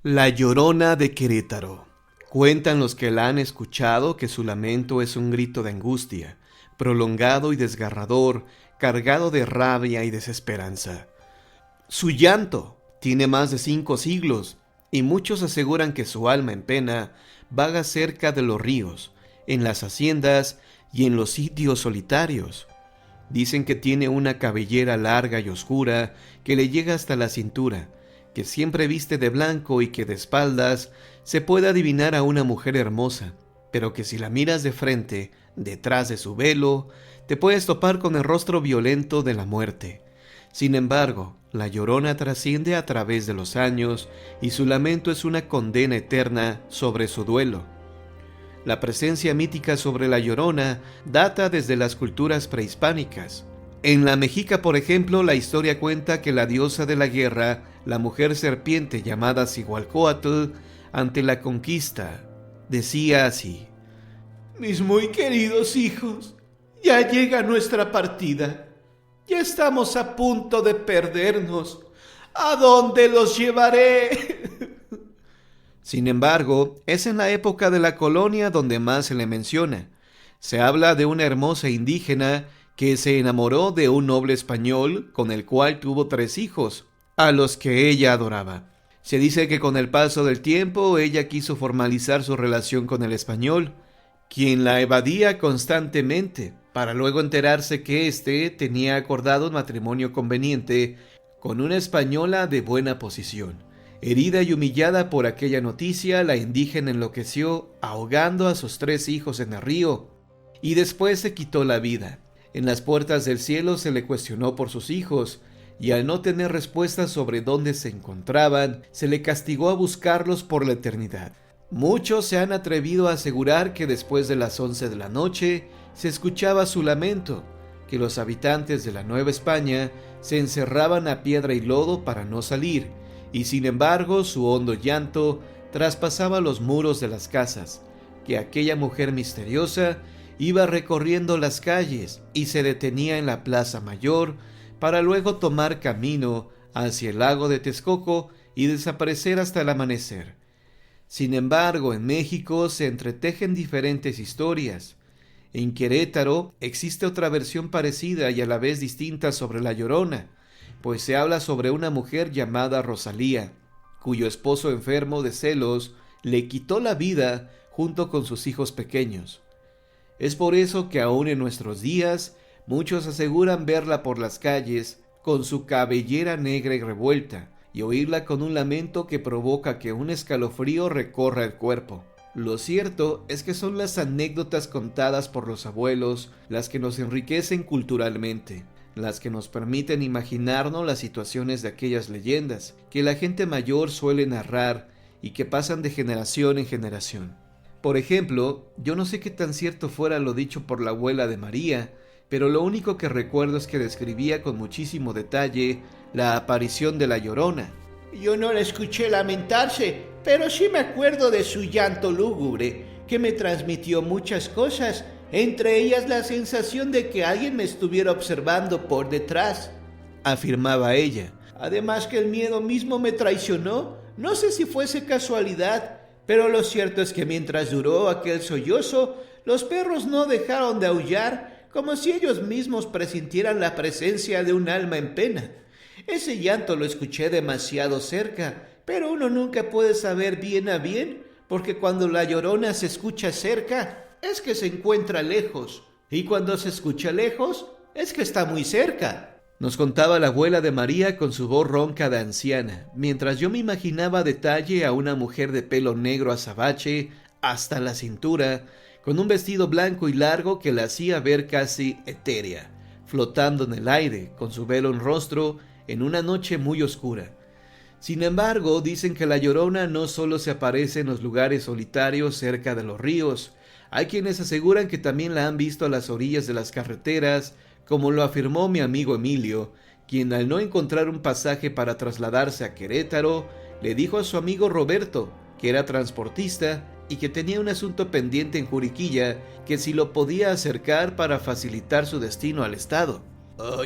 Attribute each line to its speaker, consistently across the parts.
Speaker 1: La Llorona de Querétaro. Cuentan los que la han escuchado que su lamento es un grito de angustia, prolongado y desgarrador, cargado de rabia y desesperanza. Su llanto tiene más de 5 siglos, y muchos aseguran que su alma en pena vaga cerca de los ríos, en las haciendas y en los sitios solitarios. Dicen que tiene una cabellera larga y oscura que le llega hasta la cintura, que siempre viste de blanco y que de espaldas se puede adivinar a una mujer hermosa, pero que si la miras de frente, detrás de su velo, te puedes topar con el rostro violento de la muerte. Sin embargo, la Llorona trasciende a través de los años y su lamento es una condena eterna sobre su duelo. La presencia mítica sobre la Llorona data desde las culturas prehispánicas. En la Mexica, por ejemplo, la historia cuenta que la diosa de la guerra, la mujer serpiente llamada Cihualcóatl, ante la conquista, decía así: «Mis muy queridos hijos, ya llega nuestra partida. Ya estamos a punto de perdernos. ¿A dónde los llevaré?» Sin embargo, es en la época de la colonia donde más se le menciona. Se habla de una hermosa indígena que se enamoró de un noble español con el cual tuvo 3 hijos, a los que ella adoraba. Se dice que con el paso del tiempo ella quiso formalizar su relación con el español, quien la evadía constantemente, para luego enterarse que éste tenía acordado un matrimonio conveniente con una española de buena posición. Herida y humillada por aquella noticia, la indígena enloqueció, ahogando a sus 3 hijos en el río, y después se quitó la vida. En las puertas del cielo se le cuestionó por sus hijos, y al no tener respuestas sobre dónde se encontraban, se le castigó a buscarlos por la eternidad. Muchos se han atrevido a asegurar que después de las 11 de la noche se escuchaba su lamento, que los habitantes de la Nueva España se encerraban a piedra y lodo para no salir, y sin embargo su hondo llanto traspasaba los muros de las casas, que aquella mujer misteriosa iba recorriendo las calles y se detenía en la Plaza Mayor para luego tomar camino hacia el lago de Texcoco y desaparecer hasta el amanecer. Sin embargo, en México se entretejen diferentes historias. En Querétaro existe otra versión parecida y a la vez distinta sobre la Llorona, pues se habla sobre una mujer llamada Rosalía, cuyo esposo enfermo de celos le quitó la vida junto con sus hijos pequeños. Es por eso que aún en nuestros días muchos aseguran verla por las calles con su cabellera negra y revuelta, y oírla con un lamento que provoca que un escalofrío recorra el cuerpo. Lo cierto es que son las anécdotas contadas por los abuelos las que nos enriquecen culturalmente, las que nos permiten imaginarnos las situaciones de aquellas leyendas que la gente mayor suele narrar y que pasan de generación en generación. Por ejemplo, yo no sé qué tan cierto fuera lo dicho por la abuela de María, pero lo único que recuerdo es que describía con muchísimo detalle la aparición de la Llorona.
Speaker 2: Yo no la escuché lamentarse, pero sí me acuerdo de su llanto lúgubre, que me transmitió muchas cosas, entre ellas la sensación de que alguien me estuviera observando por detrás,
Speaker 1: afirmaba ella.
Speaker 2: Además que el miedo mismo me traicionó, no sé si fuese casualidad, pero lo cierto es que mientras duró aquel sollozo, los perros no dejaron de aullar, como si ellos mismos presintieran la presencia de un alma en pena. Ese llanto lo escuché demasiado cerca, pero uno nunca puede saber bien a bien, porque cuando la Llorona se escucha cerca, es que se encuentra lejos, y cuando se escucha lejos, es que está muy cerca.
Speaker 1: Nos contaba la abuela de María con su voz ronca de anciana, mientras yo me imaginaba a detalle a una mujer de pelo negro azabache hasta la cintura, con un vestido blanco y largo que la hacía ver casi etérea, flotando en el aire, con su velo en rostro, en una noche muy oscura. Sin embargo, dicen que la Llorona no solo se aparece en los lugares solitarios cerca de los ríos. Hay quienes aseguran que también la han visto a las orillas de las carreteras, como lo afirmó mi amigo Emilio, quien al no encontrar un pasaje para trasladarse a Querétaro, le dijo a su amigo Roberto, que era transportista y que tenía un asunto pendiente en Juriquilla, que si lo podía acercar para facilitar su destino al estado.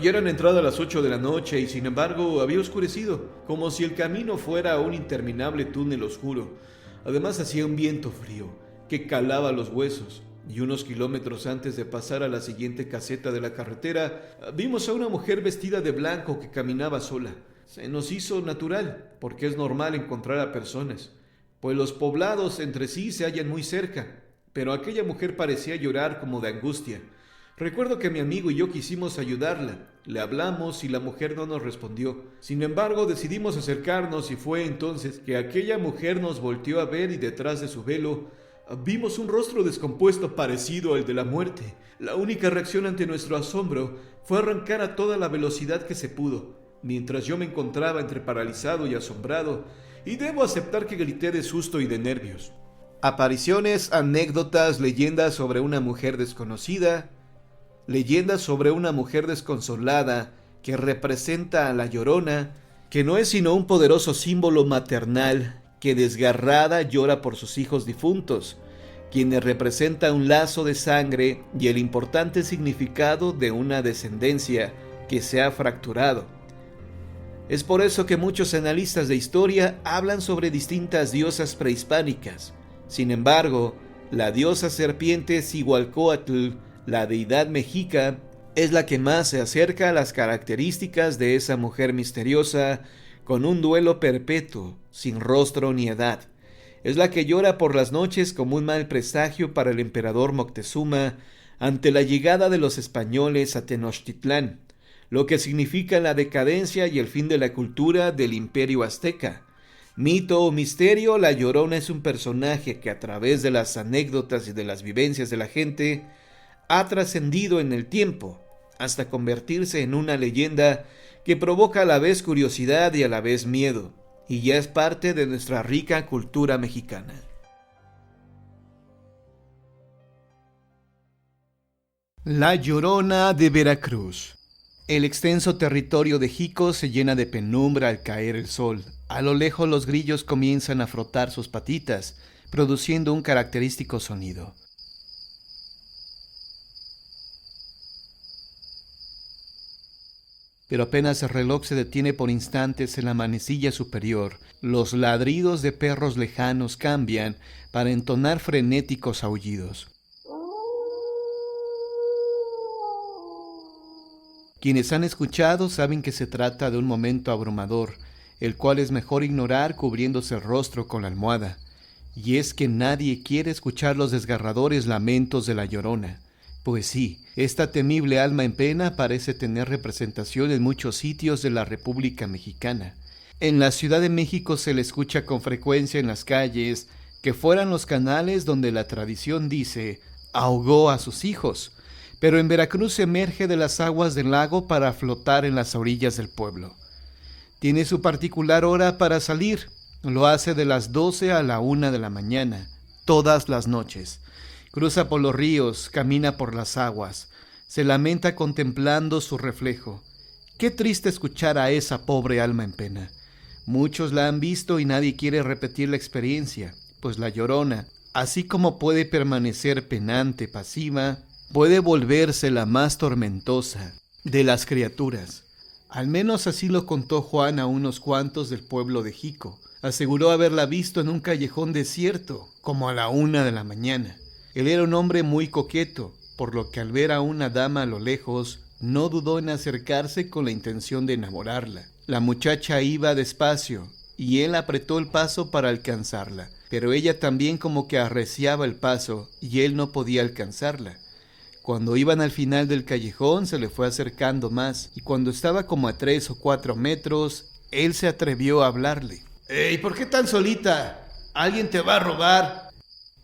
Speaker 1: Ya eran entradas las 8 de la noche y sin embargo había oscurecido, como si el camino fuera un interminable túnel oscuro. Además hacía un viento frío que calaba los huesos. Y unos kilómetros antes de pasar a la siguiente caseta de la carretera, vimos a una mujer vestida de blanco que caminaba sola. Se nos hizo natural, porque es normal encontrar a personas, pues los poblados entre sí se hallan muy cerca, pero aquella mujer parecía llorar como de angustia. Recuerdo que mi amigo y yo quisimos ayudarla. Le hablamos y la mujer no nos respondió. Sin embargo, decidimos acercarnos y fue entonces que aquella mujer nos volteó a ver y detrás de su velo vimos un rostro descompuesto parecido al de la muerte. La única reacción ante nuestro asombro fue arrancar a toda la velocidad que se pudo, mientras yo me encontraba entre paralizado y asombrado, y debo aceptar que grité de susto y de nervios. Apariciones, anécdotas, leyendas sobre una mujer desconocida, leyendas sobre una mujer desconsolada que representa a la Llorona, que no es sino un poderoso símbolo maternal que desgarrada llora por sus hijos difuntos, quienes representa un lazo de sangre y el importante significado de una descendencia que se ha fracturado. Es por eso que muchos analistas de historia hablan sobre distintas diosas prehispánicas. Sin embargo, la diosa serpiente Cihualcóatl, la deidad mexica, es la que más se acerca a las características de esa mujer misteriosa, con un duelo perpetuo, sin rostro ni edad. Es la que llora por las noches como un mal presagio para el emperador Moctezuma ante la llegada de los españoles a Tenochtitlán, lo que significa la decadencia y el fin de la cultura del imperio azteca. Mito o misterio, la Llorona es un personaje que a través de las anécdotas y de las vivencias de la gente ha trascendido en el tiempo, hasta convertirse en una leyenda que provoca a la vez curiosidad y a la vez miedo, y ya es parte de nuestra rica cultura mexicana. La Llorona de Veracruz. El extenso territorio de Jico se llena de penumbra al caer el sol. A lo lejos los grillos comienzan a frotar sus patitas, produciendo un característico sonido. Pero apenas el reloj se detiene por instantes en la manecilla superior, los ladridos de perros lejanos cambian para entonar frenéticos aullidos. Quienes han escuchado saben que se trata de un momento abrumador, el cual es mejor ignorar cubriéndose el rostro con la almohada. Y es que nadie quiere escuchar los desgarradores lamentos de la Llorona. Pues sí, esta temible alma en pena parece tener representación en muchos sitios de la República Mexicana. En la Ciudad de México se le escucha con frecuencia en las calles, que fueran los canales donde la tradición dice, ahogó a sus hijos, pero en Veracruz emerge de las aguas del lago para flotar en las orillas del pueblo. Tiene su particular hora para salir, lo hace de las 12 a la 1 de la mañana, todas las noches. Cruza por los ríos, camina por las aguas, se lamenta contemplando su reflejo. Qué triste escuchar a esa pobre alma en pena. Muchos la han visto y nadie quiere repetir la experiencia, pues la Llorona, así como puede permanecer penante, pasiva, puede volverse la más tormentosa de las criaturas. Al menos así lo contó Juan a unos cuantos del pueblo de Jico. Aseguró haberla visto en un callejón desierto, como a la 1 de la mañana. Él era un hombre muy coqueto, por lo que al ver a una dama a lo lejos, no dudó en acercarse con la intención de enamorarla. La muchacha iba despacio, y él apretó el paso para alcanzarla, pero ella también como que arreciaba el paso, y él no podía alcanzarla. Cuando iban al final del callejón se le fue acercando más, y cuando estaba como a 3 o 4 metros, él se atrevió a hablarle. «¡Ey, ¿por qué tan solita? ¿Alguien te va a robar?»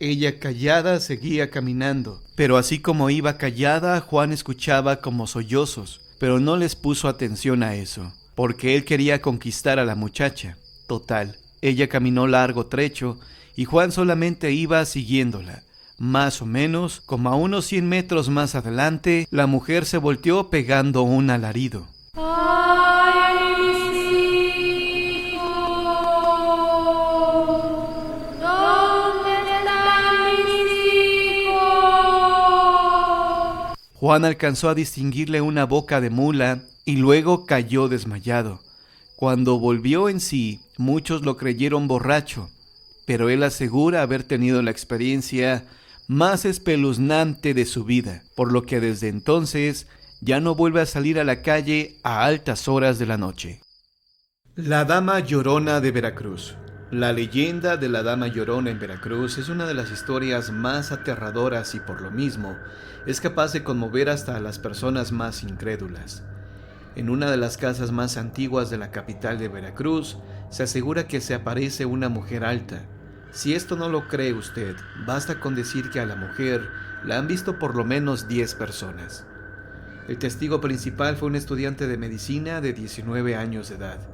Speaker 1: Ella callada seguía caminando, pero así como iba callada, Juan escuchaba como sollozos, pero no les puso atención a eso, porque él quería conquistar a la muchacha. Total, ella caminó largo trecho y Juan solamente iba siguiéndola. Más o menos, como a unos 100 metros más adelante, la mujer se volteó pegando un alarido. Juan alcanzó a distinguirle una boca de mula y luego cayó desmayado. Cuando volvió en sí, muchos lo creyeron borracho, pero él asegura haber tenido la experiencia más espeluznante de su vida, por lo que desde entonces ya no vuelve a salir a la calle a altas horas de la noche. La Dama Llorona de Veracruz. La leyenda de la Dama Llorona en Veracruz es una de las historias más aterradoras y por lo mismo es capaz de conmover hasta a las personas más incrédulas. En una de las casas más antiguas de la capital de Veracruz se asegura que se aparece una mujer alta. Si esto no lo cree usted, basta con decir que a la mujer la han visto por lo menos 10 personas. El testigo principal fue un estudiante de medicina de 19 años de edad,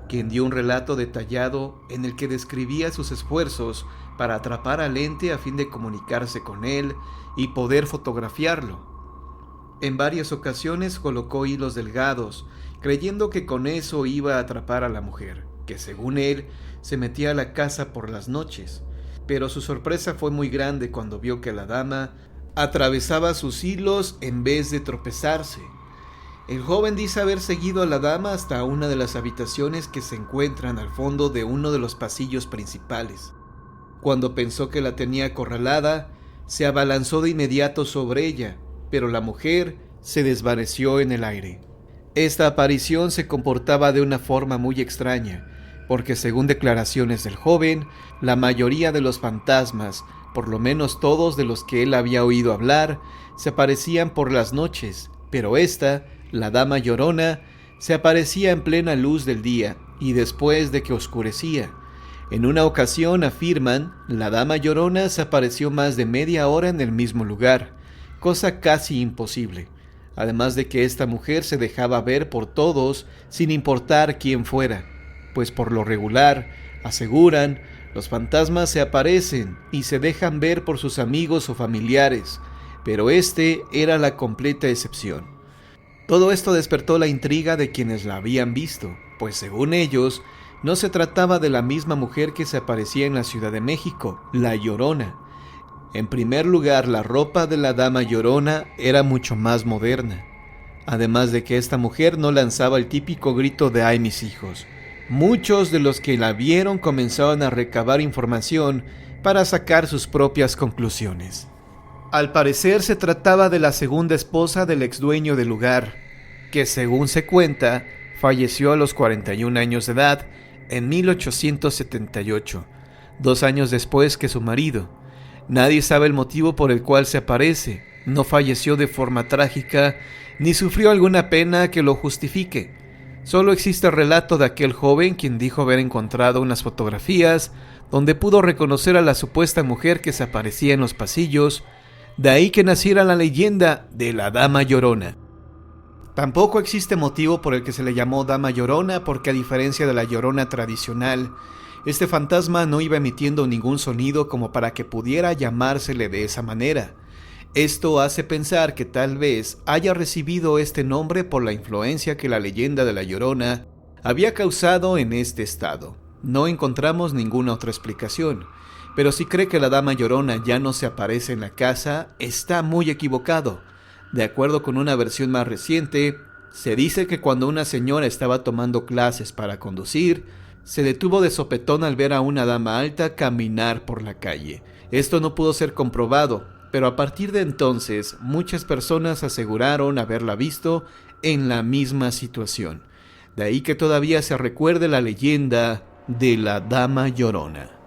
Speaker 1: quien dio un relato detallado en el que describía sus esfuerzos para atrapar al ente a fin de comunicarse con él y poder fotografiarlo. En varias ocasiones colocó hilos delgados, creyendo que con eso iba a atrapar a la mujer, que según él se metía a la casa por las noches, pero su sorpresa fue muy grande cuando vio que la dama atravesaba sus hilos en vez de tropezarse. El joven dice haber seguido a la dama hasta una de las habitaciones que se encuentran al fondo de uno de los pasillos principales. Cuando pensó que la tenía acorralada, se abalanzó de inmediato sobre ella, pero la mujer se desvaneció en el aire. Esta aparición se comportaba de una forma muy extraña, porque según declaraciones del joven, la mayoría de los fantasmas, por lo menos todos de los que él había oído hablar, se aparecían por las noches, pero esta, la Dama Llorona, se aparecía en plena luz del día y después de que oscurecía. En una ocasión, afirman, la Dama Llorona se apareció más de media hora en el mismo lugar, cosa casi imposible, además de que esta mujer se dejaba ver por todos sin importar quién fuera, pues por lo regular, aseguran, los fantasmas se aparecen y se dejan ver por sus amigos o familiares, pero este era la completa excepción. Todo esto despertó la intriga de quienes la habían visto, pues según ellos, no se trataba de la misma mujer que se aparecía en la Ciudad de México, la Llorona. En primer lugar, la ropa de la Dama Llorona era mucho más moderna, además de que esta mujer no lanzaba el típico grito de ¡ay mis hijos! Muchos de los que la vieron comenzaron a recabar información para sacar sus propias conclusiones. Al parecer se trataba de la segunda esposa del exdueño del lugar, que según se cuenta, falleció a los 41 años de edad en 1878, 2 años después que su marido. Nadie sabe el motivo por el cual se aparece, no falleció de forma trágica, ni sufrió alguna pena que lo justifique. Solo existe el relato de aquel joven quien dijo haber encontrado unas fotografías donde pudo reconocer a la supuesta mujer que se aparecía en los pasillos. De ahí que naciera la leyenda de la Dama Llorona. Tampoco existe motivo por el que se le llamó Dama Llorona, porque a diferencia de la Llorona tradicional, este fantasma no iba emitiendo ningún sonido como para que pudiera llamársele de esa manera. Esto hace pensar que tal vez haya recibido este nombre por la influencia que la leyenda de la Llorona había causado en este estado. No encontramos ninguna otra explicación. Pero si cree que la Dama Llorona ya no se aparece en la casa, está muy equivocado. De acuerdo con una versión más reciente, se dice que cuando una señora estaba tomando clases para conducir, se detuvo de sopetón al ver a una dama alta caminar por la calle. Esto no pudo ser comprobado, pero a partir de entonces, muchas personas aseguraron haberla visto en la misma situación. De ahí que todavía se recuerde la leyenda de la Dama Llorona.